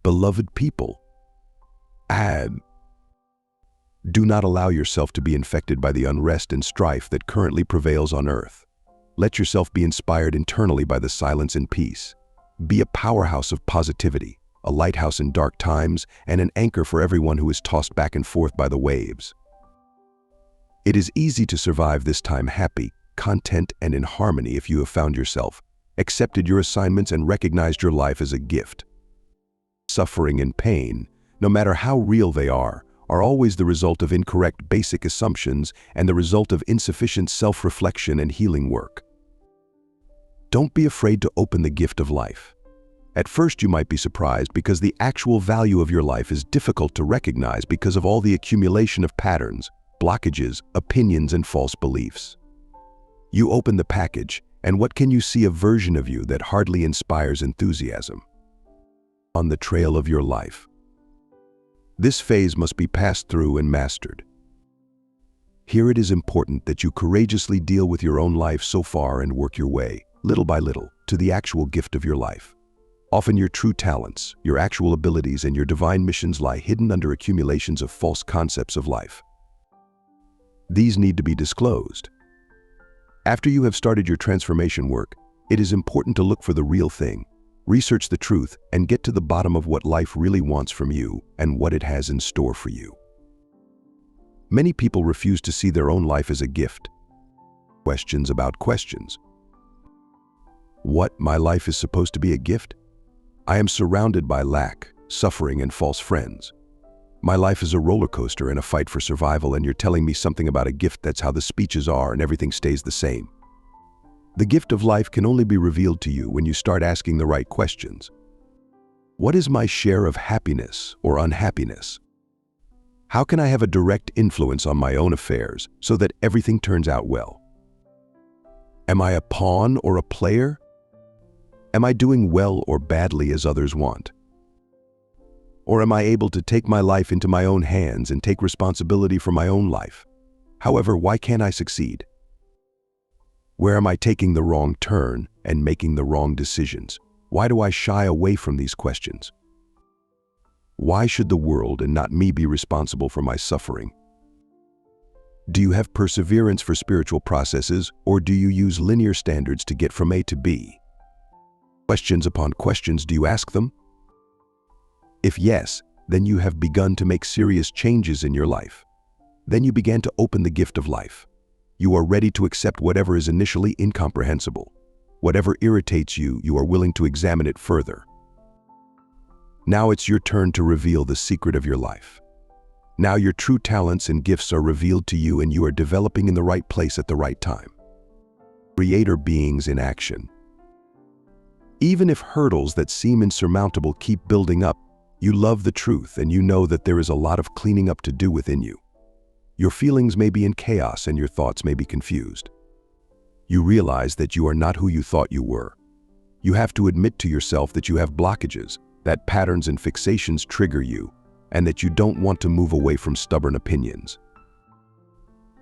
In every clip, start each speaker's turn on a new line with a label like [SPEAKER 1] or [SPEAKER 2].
[SPEAKER 1] beloved people. And do not allow yourself to be infected by the unrest and strife that currently prevails on earth. Let yourself be inspired internally by the silence and peace. Be a powerhouse of positivity, a lighthouse in dark times, and an anchor for everyone who is tossed back and forth by the waves. It is easy to survive this time happy, content, and in harmony if you have found yourself, accepted your assignments, and recognized your life as a gift. Suffering and pain, no matter how real they are always the result of incorrect basic assumptions and the result of insufficient self-reflection and healing work. Don't be afraid to open the gift of life. At first you might be surprised because the actual value of your life is difficult to recognize because of all the accumulation of patterns, blockages, opinions, and false beliefs. You open the package, and what can you see? A version of you that hardly inspires enthusiasm. On the trail of your life. This phase must be passed through and mastered. Here it is important that you courageously deal with your own life so far and work your way, little by little, to the actual gift of your life. Often your true talents, your actual abilities, and your divine missions lie hidden under accumulations of false concepts of life. These need to be disclosed. After you have started your transformation work, it is important to look for the real thing. Research the truth and get to the bottom of what life really wants from you and what it has in store for you. Many people refuse to see their own life as a gift. Questions about questions. What, my life is supposed to be a gift? I am surrounded by lack, suffering, and false friends. My life is a roller coaster and a fight for survival, and you're telling me something about a gift. That's how the speeches are and everything stays the same. The gift of life can only be revealed to you when you start asking the right questions. What is my share of happiness or unhappiness? How can I have a direct influence on my own affairs so that everything turns out well? Am I a pawn or a player? Am I doing well or badly as others want? Or am I able to take my life into my own hands and take responsibility for my own life? However, why can't I succeed? Where am I taking the wrong turn and making the wrong decisions? Why do I shy away from these questions? Why should the world and not me be responsible for my suffering? Do you have perseverance for spiritual processes, or do you use linear standards to get from A to B? Questions upon questions, do you ask them? If yes, then you have begun to make serious changes in your life. Then you began to open the gift of life. You are ready to accept whatever is initially incomprehensible. Whatever irritates you, you are willing to examine it further. Now it's your turn to reveal the secret of your life. Now your true talents and gifts are revealed to you, and you are developing in the right place at the right time. Creator beings in action. Even if hurdles that seem insurmountable keep building up, you love the truth and you know that there is a lot of cleaning up to do within you. Your feelings may be in chaos and your thoughts may be confused. You realize that you are not who you thought you were. You have to admit to yourself that you have blockages, that patterns and fixations trigger you, and that you don't want to move away from stubborn opinions.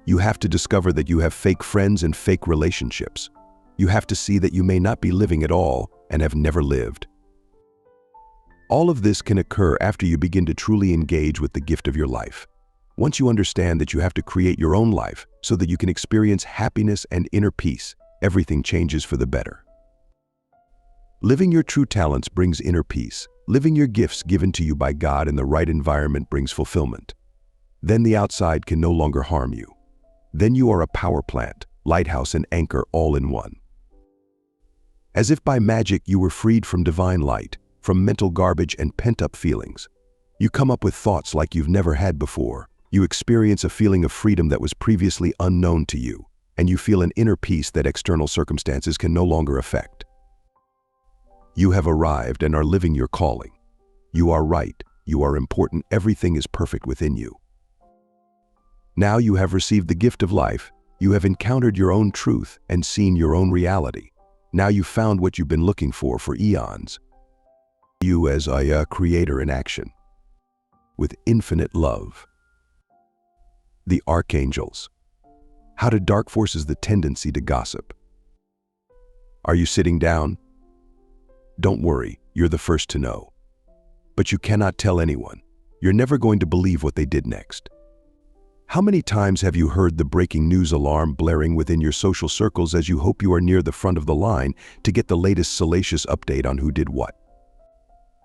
[SPEAKER 1] You have to discover that you have fake friends and fake relationships. You have to see that you may not be living at all and have never lived. All of this can occur after you begin to truly engage with the gift of your life. Once you understand that you have to create your own life so that you can experience happiness and inner peace, everything changes for the better. Living your true talents brings inner peace. Living your gifts given to you by God in the right environment brings fulfillment. Then the outside can no longer harm you. Then you are a power plant, lighthouse, and anchor all in one. As if by magic you were freed from divine light, from mental garbage and pent-up feelings. You come up with thoughts like you've never had before. You experience a feeling of freedom that was previously unknown to you, and you feel an inner peace that external circumstances can no longer affect. You have arrived and are living your calling. You are right. You are important. Everything is perfect within you. Now you have received the gift of life. You have encountered your own truth and seen your own reality. Now you found what you've been looking for eons. You as a creator in action. With infinite love. The Archangels. How do dark forces the tendency to gossip? Are you sitting down? Don't worry, you're the first to know. but you cannot tell anyone. You're never going to believe what they did next. How many times have you heard the breaking news alarm blaring within your social circles as you hope you are near the front of the line to get the latest salacious update on who did what?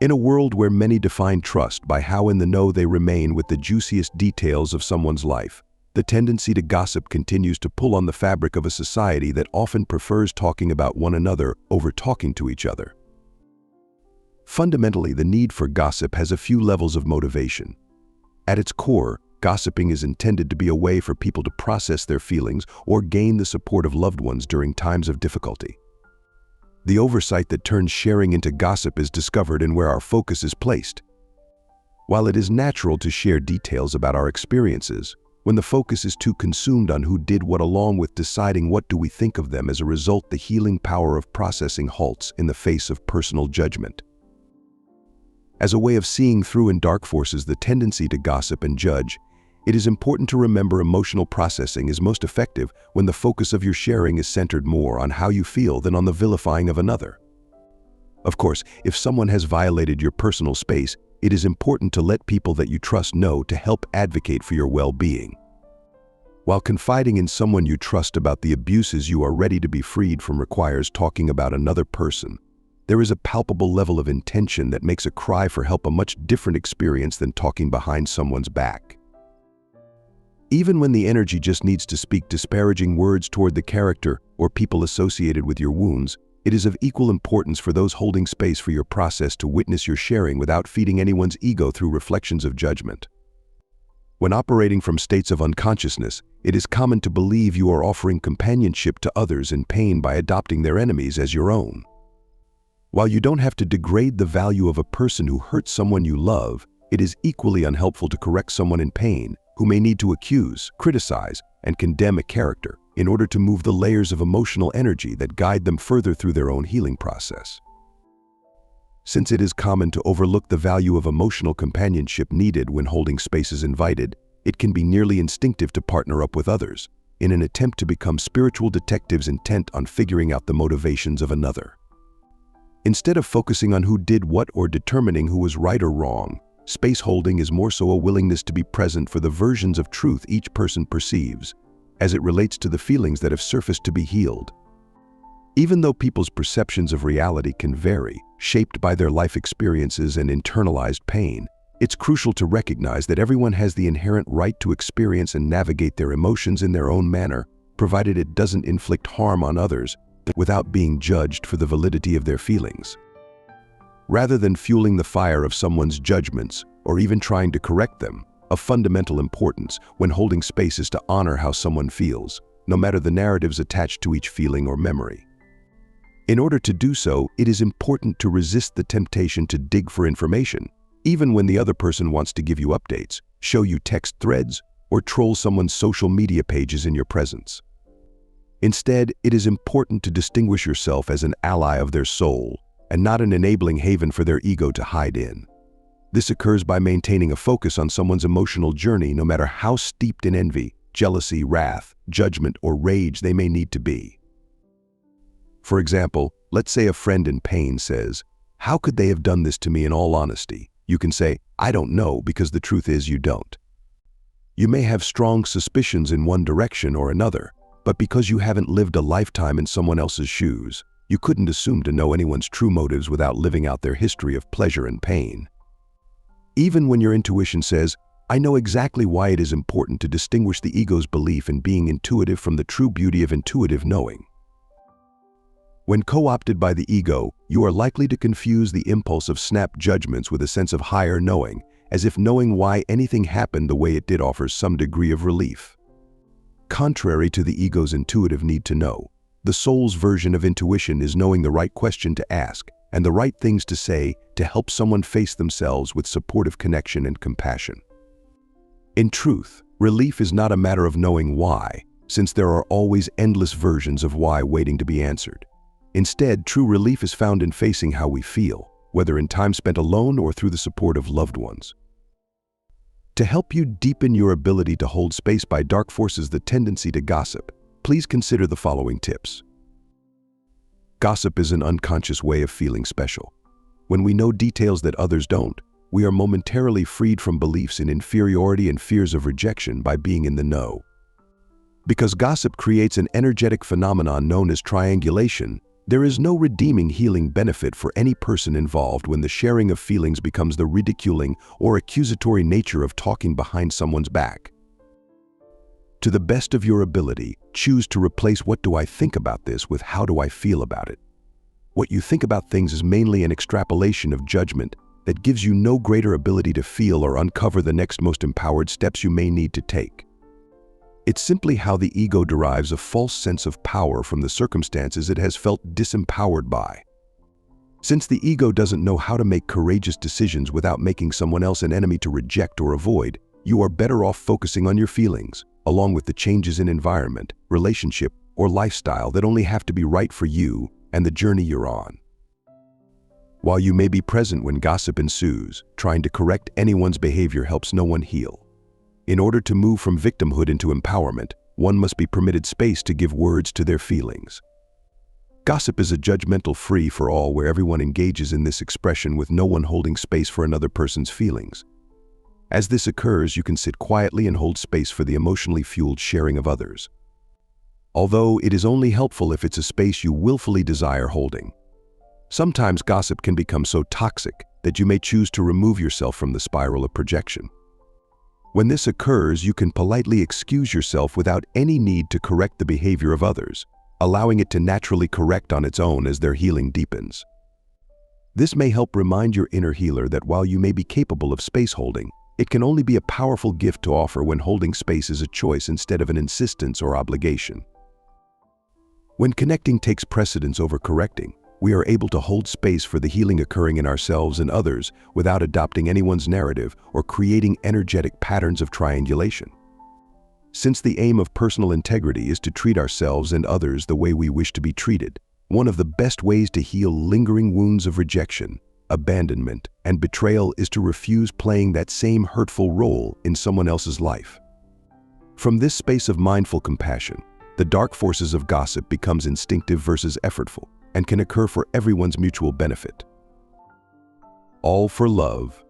[SPEAKER 1] In a world where many define trust by how in the know they remain with the juiciest details of someone's life, the tendency to gossip continues to pull on the fabric of a society that often prefers talking about one another over talking to each other. Fundamentally, the need for gossip has a few levels of motivation. At its core, gossiping is intended to be a way for people to process their feelings or gain the support of loved ones during times of difficulty. The oversight that turns sharing into gossip is discovered in where our focus is placed. While it is natural to share details about our experiences, when the focus is too consumed on who did what along with deciding what do we think of them as a result, the healing power of processing halts in the face of personal judgment. As a way of seeing through in dark forces the tendency to gossip and judge, it is important to remember emotional processing is most effective when the focus of your sharing is centered more on how you feel than on the vilifying of another. Of course, if someone has violated your personal space, it is important to let people that you trust know to help advocate for your well-being. While confiding in someone you trust about the abuses you are ready to be freed from requires talking about another person, there is a palpable level of intention that makes a cry for help a much different experience than talking behind someone's back. Even when the energy just needs to speak disparaging words toward the character or people associated with your wounds, it is of equal importance for those holding space for your process to witness your sharing without feeding anyone's ego through reflections of judgment. When operating from states of unconsciousness, it is common to believe you are offering companionship to others in pain by adopting their enemies as your own. While you don't have to degrade the value of a person who hurts someone you love, it is equally unhelpful to correct someone in pain who may need to accuse, criticize, and condemn a character in order to move the layers of emotional energy that guide them further through their own healing process. Since it is common to overlook the value of emotional companionship needed when holding space is invited, it can be nearly instinctive to partner up with others in an attempt to become spiritual detectives intent on figuring out the motivations of another. Instead of focusing on who did what or determining who was right or wrong, space holding is more so a willingness to be present for the versions of truth each person perceives, as it relates to the feelings that have surfaced to be healed. Even though people's perceptions of reality can vary, shaped by their life experiences and internalized pain, it's crucial to recognize that everyone has the inherent right to experience and navigate their emotions in their own manner, provided it doesn't inflict harm on others, without being judged for the validity of their feelings. Rather than fueling the fire of someone's judgments or even trying to correct them, of fundamental importance when holding space is to honor how someone feels, no matter the narratives attached to each feeling or memory. In order to do so, it is important to resist the temptation to dig for information, even when the other person wants to give you updates, show you text threads, or troll someone's social media pages in your presence. Instead, it is important to distinguish yourself as an ally of their soul, and not an enabling haven for their ego to hide in. This occurs by maintaining a focus on someone's emotional journey no matter how steeped in envy, jealousy, wrath, judgment, or rage they may need to be. For example, let's say a friend in pain says, "How could they have done this to me in all honesty?" You can say, "I don't know," because the truth is you don't. You may have strong suspicions in one direction or another, but because you haven't lived a lifetime in someone else's shoes, you couldn't assume to know anyone's true motives without living out their history of pleasure and pain. Even when your intuition says, "I know exactly why," it is important to distinguish the ego's belief in being intuitive from the true beauty of intuitive knowing. When co-opted by the ego, you are likely to confuse the impulse of snap judgments with a sense of higher knowing, as if knowing why anything happened the way it did offers some degree of relief. Contrary to the ego's intuitive need to know, the soul's version of intuition is knowing the right question to ask and the right things to say to help someone face themselves with supportive connection and compassion. In truth, relief is not a matter of knowing why, since there are always endless versions of why waiting to be answered. Instead, true relief is found in facing how we feel, whether in time spent alone or through the support of loved ones. To help you deepen your ability to hold space by dark forces, the tendency to gossip, please consider the following tips. Gossip is an unconscious way of feeling special. When we know details that others don't, we are momentarily freed from beliefs in inferiority and fears of rejection by being in the know. Because gossip creates an energetic phenomenon known as triangulation, there is no redeeming healing benefit for any person involved when the sharing of feelings becomes the ridiculing or accusatory nature of talking behind someone's back. To the best of your ability, choose to replace "what do I think about this" with "how do I feel about it." What you think about things is mainly an extrapolation of judgment that gives you no greater ability to feel or uncover the next most empowered steps you may need to take. It's simply how the ego derives a false sense of power from the circumstances it has felt disempowered by. Since the ego doesn't know how to make courageous decisions without making someone else an enemy to reject or avoid, you are better off focusing on your feelings, along with the changes in environment, relationship, or lifestyle that only have to be right for you and the journey you're on. While you may be present when gossip ensues, trying to correct anyone's behavior helps no one heal. In order to move from victimhood into empowerment, one must be permitted space to give words to their feelings. Gossip is a judgmental free-for-all where everyone engages in this expression with no one holding space for another person's feelings. As this occurs, you can sit quietly and hold space for the emotionally fueled sharing of others. Although it is only helpful if it's a space you willfully desire holding. Sometimes gossip can become so toxic that you may choose to remove yourself from the spiral of projection. When this occurs, you can politely excuse yourself without any need to correct the behavior of others, allowing it to naturally correct on its own as their healing deepens. This may help remind your inner healer that while you may be capable of space holding, it can only be a powerful gift to offer when holding space is a choice instead of an insistence or obligation. When connecting takes precedence over correcting, we are able to hold space for the healing occurring in ourselves and others without adopting anyone's narrative or creating energetic patterns of triangulation. Since the aim of personal integrity is to treat ourselves and others the way we wish to be treated, one of the best ways to heal lingering wounds of rejection, abandonment, and betrayal is to refuse playing that same hurtful role in someone else's life. From this space of mindful compassion, the dark forces of gossip becomes instinctive versus effortful, and can occur for everyone's mutual benefit. All for love,